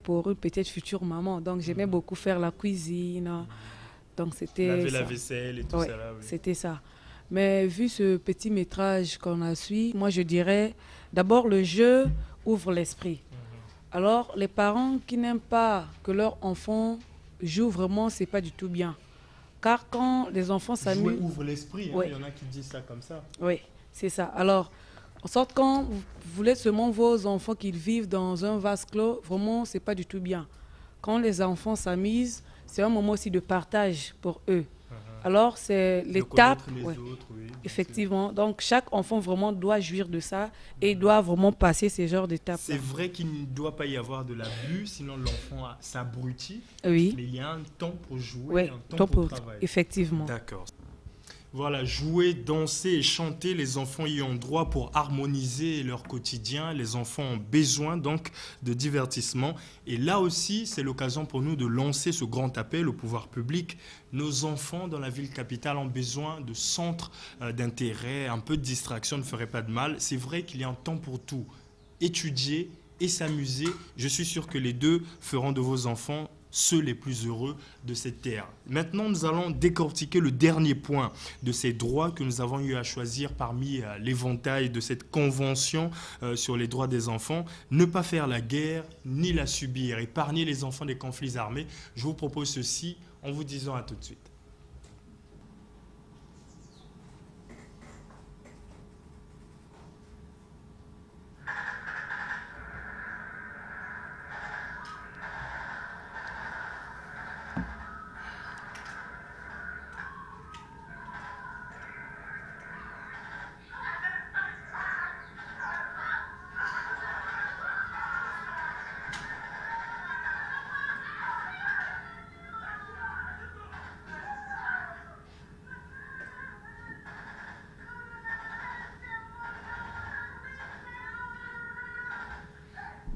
pour une peut-être future maman. Donc j'aimais beaucoup faire la cuisine. Donc c'était Laver la ça. vaisselle et tout Oui, ça là, oui. c'était ça. Mais vu ce petit métrage qu'on a suivi, moi je dirais d'abord le jeu ouvre l'esprit. Alors les parents qui n'aiment pas que leur enfant joue vraiment, c'est pas du tout bien. Car quand les enfants Jouer s'amusent, ouvre l'esprit, hein. oui, Il y en a qui disent ça comme ça. oui, c'est ça. Alors, en sorte quand vous voulez seulement vos enfants qu'ils vivent dans un vase clos, vraiment, c'est pas du tout bien. Quand les enfants s'amusent, c'est un moment aussi de partage pour eux. Alors, c'est De l'étape, connaître les ouais, autres, oui, bien sûr. effectivement. Donc, chaque enfant vraiment doit jouir de ça et doit vraiment passer ces genres C'est d'étapes-là. vrai qu'il ne doit pas y avoir de l'abus, sinon l'enfant s'abrutit. Oui, Mais il y a un temps pour jouer, oui, un temps donc pour travailler. effectivement. D'accord. Voilà, jouer, danser et chanter, les enfants y ont droit pour harmoniser leur quotidien. Les enfants ont besoin donc de divertissement. Et là aussi, c'est l'occasion pour nous de lancer ce grand appel au pouvoir public. Nos enfants dans la ville capitale ont besoin de centres d'intérêt, un peu de distraction ne ferait pas de mal. C'est vrai qu'il y a un temps pour tout. Étudier et s'amuser, je suis sûr que les deux feront de vos enfants ceux les plus heureux de cette terre. Maintenant, nous allons décortiquer le dernier point de ces droits que nous avons eu à choisir parmi l'éventail de cette convention sur les droits des enfants. Ne pas faire la guerre ni la subir, épargner les enfants des conflits armés. Je vous propose ceci en vous disant à tout de suite.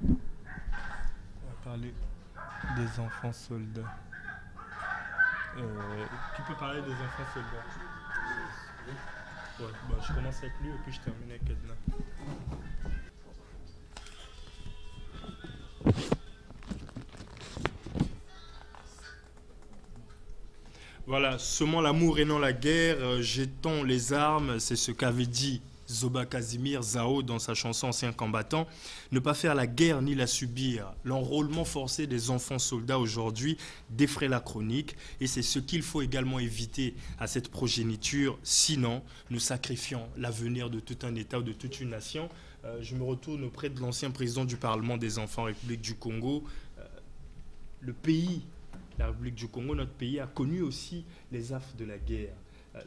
On va parler des enfants soldats. Tu peux parler des enfants soldats. Ouais, bah, je commence avec lui et puis je termine avec Edna. Voilà, semons l'amour et non la guerre, jetons les armes, c'est ce qu'avait dit Zoba Casimir Zao dans sa chanson Ancien combattant. Ne pas faire la guerre ni la subir. L'enrôlement forcé des enfants soldats aujourd'hui défraie la chronique et c'est ce qu'il faut également éviter à cette progéniture. Sinon, nous sacrifions l'avenir de tout un État ou de toute une nation. Je me retourne auprès de l'ancien président du Parlement des enfants République du Congo. Le pays, la République du Congo, notre pays, a connu aussi les affres de la guerre.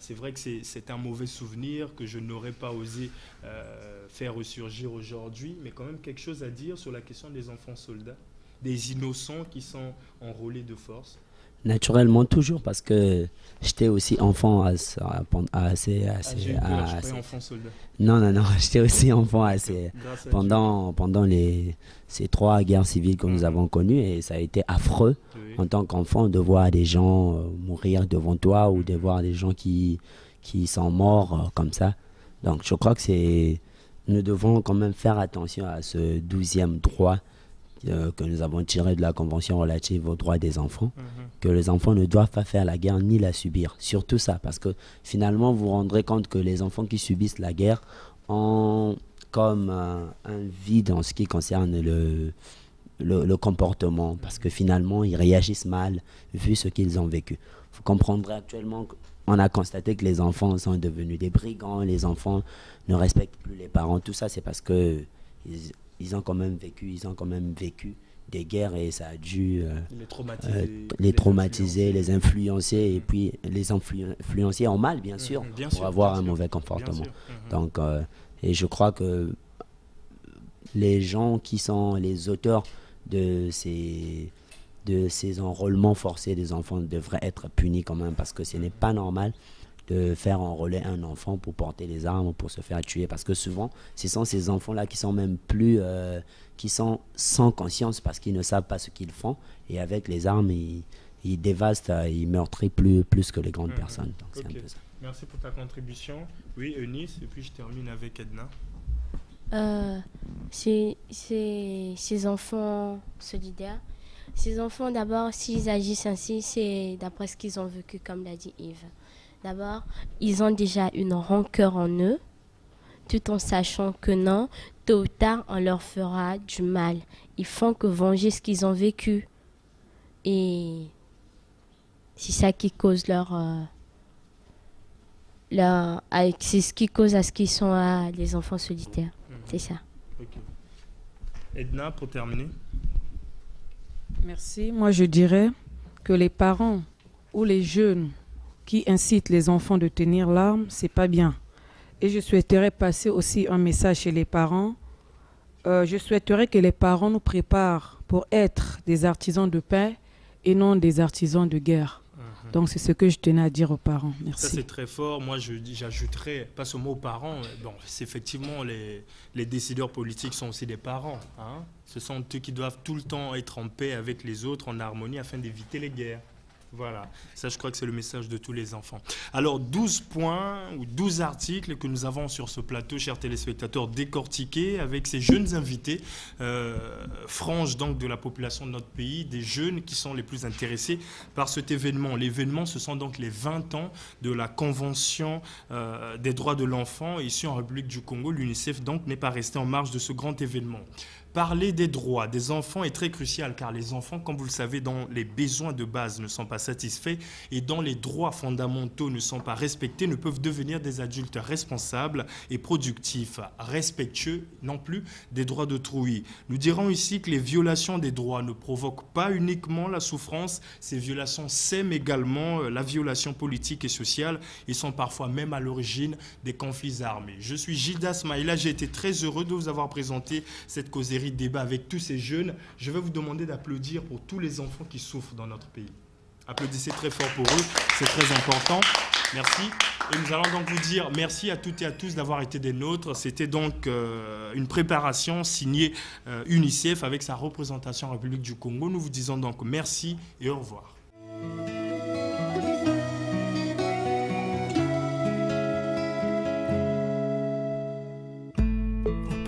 C'est vrai que c'est un mauvais souvenir que je n'aurais pas osé faire ressurgir aujourd'hui, mais quand même quelque chose à dire sur la question des enfants soldats, des innocents qui sont enrôlés de force. Naturellement, toujours, parce que j'étais aussi enfant Ah, j'ai eu peur, je suis pas un enfant soldat. Non, non, non, j'étais aussi enfant Grâce à Dieu. pendant ces trois guerres civiles que nous avons connues, et ça a été affreux Oui. en tant qu'enfant de voir des gens mourir devant toi, ou de voir des gens qui sont morts comme ça. Donc je crois que nous devons quand même faire attention à ce 12e droit que nous avons tiré de la Convention relative aux droits des enfants, que les enfants ne doivent pas faire la guerre ni la subir. Surtout ça, parce que finalement, vous vous rendrez compte que les enfants qui subissent la guerre ont comme un vide en ce qui concerne le comportement, parce que finalement, ils réagissent mal vu ce qu'ils ont vécu. Vous comprendrez actuellement qu'on a constaté que les enfants sont devenus des brigands, les enfants ne respectent plus les parents. Tout ça, c'est parce que ils ont quand même vécu des guerres, et ça a dû les traumatiser, les influencer, et puis les influencer en mal, bien sûr, Bien pour sûr, avoir bien un sûr, mauvais bien comportement. sûr. Donc, et je crois que les gens qui sont les auteurs de ces enrôlements forcés des enfants devraient être punis quand même, parce que ce n'est pas normal de faire enrôler un enfant pour porter les armes, pour se faire tuer, parce que souvent ce sont ces enfants-là qui sont même plus qui sont sans conscience, parce qu'ils ne savent pas ce qu'ils font, et avec les armes ils dévastent, ils meurtrissent plus que les grandes personnes. Donc Ok. c'est un peu ça. Merci pour ta contribution. Oui, Eunice, et puis je termine avec Edna. Ces enfants solidaires. Ces enfants, d'abord, s'ils agissent ainsi, c'est d'après ce qu'ils ont vécu, comme l'a dit Yves. D'abord, ils ont déjà une rancœur en eux, tout en sachant que non, tôt ou tard, on leur fera du mal. Ils font que venger ce qu'ils ont vécu. Et c'est ça qui cause c'est ce qui cause à ce qu'ils sont les enfants solitaires. C'est ça. Okay. Edna, pour terminer. Merci. Moi, je dirais que les parents ou les jeunes qui incitent les enfants de tenir l'arme, c'est pas bien. Et je souhaiterais passer aussi un message chez les parents. Je souhaiterais que les parents nous préparent pour être des artisans de paix et non des artisans de guerre. Donc, c'est ce que je tenais à dire aux parents. Merci. Ça, c'est très fort. Moi, j'ajouterais, pas seulement aux parents, bon, c'est effectivement, les décideurs politiques sont aussi des parents. Hein. Ce sont eux qui doivent tout le temps être en paix avec les autres, en harmonie, afin d'éviter les guerres. Voilà, ça je crois que c'est le message de tous les enfants. Alors 12 points ou 12 articles que nous avons sur ce plateau, chers téléspectateurs, décortiqués avec ces jeunes invités, franges donc de la population de notre pays, des jeunes qui sont les plus intéressés par cet événement. L'événement, ce sont donc les 20 ans de la Convention des droits de l'enfant ici en République du Congo. L'UNICEF donc n'est pas resté en marge de ce grand événement. Parler des droits des enfants est très crucial car les enfants, comme vous le savez, dont les besoins de base ne sont pas satisfaits et dont les droits fondamentaux ne sont pas respectés, ne peuvent devenir des adultes responsables et productifs, respectueux non plus des droits d'autrui. Nous dirons ici que les violations des droits ne provoquent pas uniquement la souffrance, ces violations sèment également la violation politique et sociale et sont parfois même à l'origine des conflits armés. Je suis Gilda Smaïla, j'ai été très heureux de vous avoir présenté cette causerie de débat avec tous ces jeunes. Je vais vous demander d'applaudir pour tous les enfants qui souffrent dans notre pays. Applaudissez très fort pour eux, c'est très important. Merci. Et nous allons donc vous dire merci à toutes et à tous d'avoir été des nôtres. C'était donc une préparation signée UNICEF avec sa représentation en République du Congo. Nous vous disons donc merci et au revoir.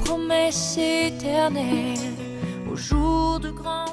Promesse éternelle au jour de grand